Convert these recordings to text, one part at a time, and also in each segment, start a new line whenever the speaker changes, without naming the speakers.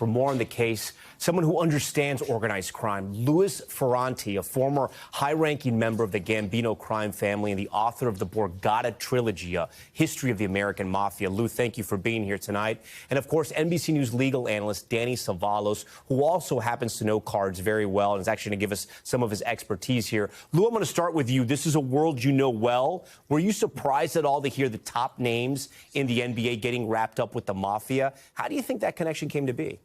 For more on the case, someone who understands organized crime, Louis Ferrante, a former high-ranking member of the Gambino crime family and the author of the Borgata trilogy, A History of the American Mafia. Lou, thank you for being here tonight. And, of course, NBC News legal analyst Danny Savalos, who also happens to know cards very well and is actually going to give us some of his expertise here. Lou, I'm going to start with you. This is a world you know well. Were you surprised at all to hear the top names in the NBA getting wrapped up with the mafia? How do you think that connection came to be?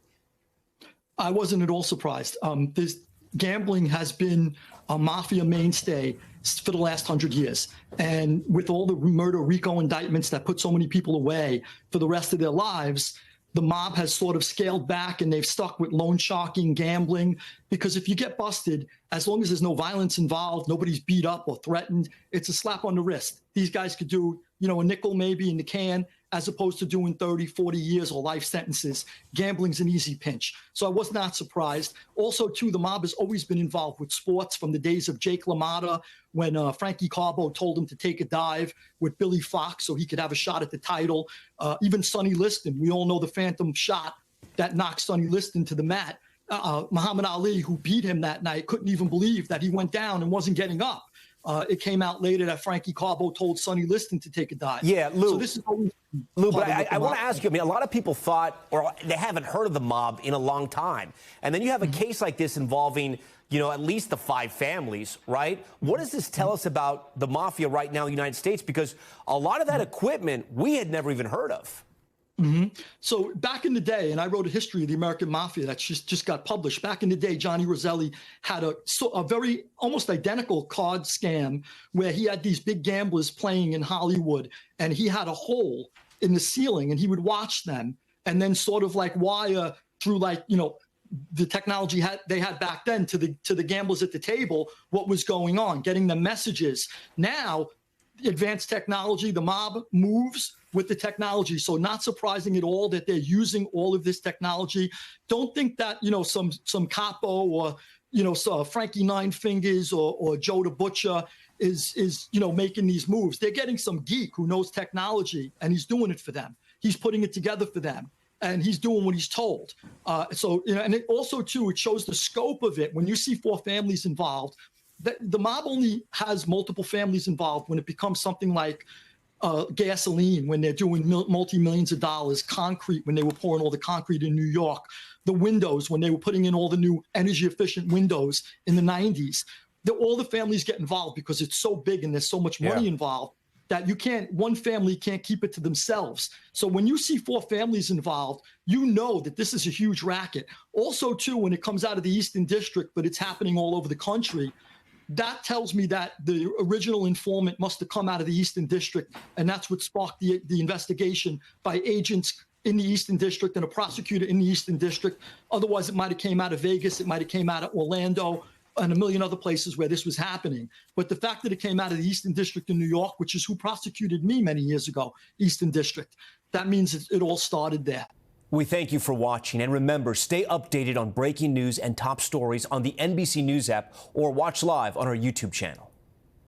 I wasn't at all surprised. This gambling has been a mafia mainstay for the last 100 years. And with all the murder RICO indictments that put so many people away for the rest of their lives, the mob has sort of scaled back and they've stuck with loan sharking, gambling, because if you get busted, as long as there's no violence involved, nobody's beat up or threatened, it's a slap on the wrist. These guys could do, a nickel maybe in the can, as opposed to doing 30, 40 years or life sentences. Gambling's an easy pinch. So I was not surprised. Also, too, the mob has always been involved with sports from the days of Jake LaMotta, when Frankie Carbo told him to take a dive with Billy Fox so he could have a shot at the title. Even Sonny Liston, we all know the phantom shot that knocked Sonny Liston to the mat. Muhammad Ali, who beat him that night, couldn't even believe that he went down and wasn't getting up. It came out later that Frankie Carbo told Sonny Liston to take a dive.
Yeah, Lou.
So this is always
Lou, but I want to ask you, a lot of people thought, or they haven't heard of the mob in a long time. And then you have a case like this involving, at least the 5 families, right? What does this tell us about the mafia right now in the United States? Because a lot of that equipment we had never even heard of.
So back in the day, and I wrote a history of the American Mafia that just got published. Back in the day, Johnny Roselli had a very almost identical card scam where he had these big gamblers playing in Hollywood, and he had a hole in the ceiling, and he would watch them, and then sort of like wire through the technology they had back then to the gamblers at the table what was going on, getting them messages. Now, advanced technology, the mob moves with the technology. So not surprising at all that they're using all of this technology. Don't think that, some capo or, Frankie Nine Fingers or Joe the Butcher is making these moves. They're getting some geek who knows technology, and he's doing it for them. He's putting it together for them, and he's doing what he's told. And it also, too, it shows the scope of it. When you see 4 families involved, the mob only has multiple families involved when it becomes something like gasoline, when they're doing multi-millions of dollars, concrete, when they were pouring all the concrete in New York, the windows, when they were putting in all the new energy-efficient windows in the 90s. All the families get involved because it's so big and there's so much money involved that one family can't keep it to themselves. So when you see 4 families involved, you know that this is a huge racket. Also, too, when it comes out of the Eastern District, but it's happening all over the country, that tells me that the original informant must have come out of the Eastern District, and that's what sparked the investigation by agents in the Eastern District and a prosecutor in the Eastern District. Otherwise, it might have came out of Vegas, it might have came out of Orlando, and a million other places where this was happening. But the fact that it came out of the Eastern District in New York, which is who prosecuted me many years ago, Eastern District, that means it all started there.
We thank you for watching, and remember, stay updated on breaking news and top stories on the NBC News app or watch live on our YouTube channel.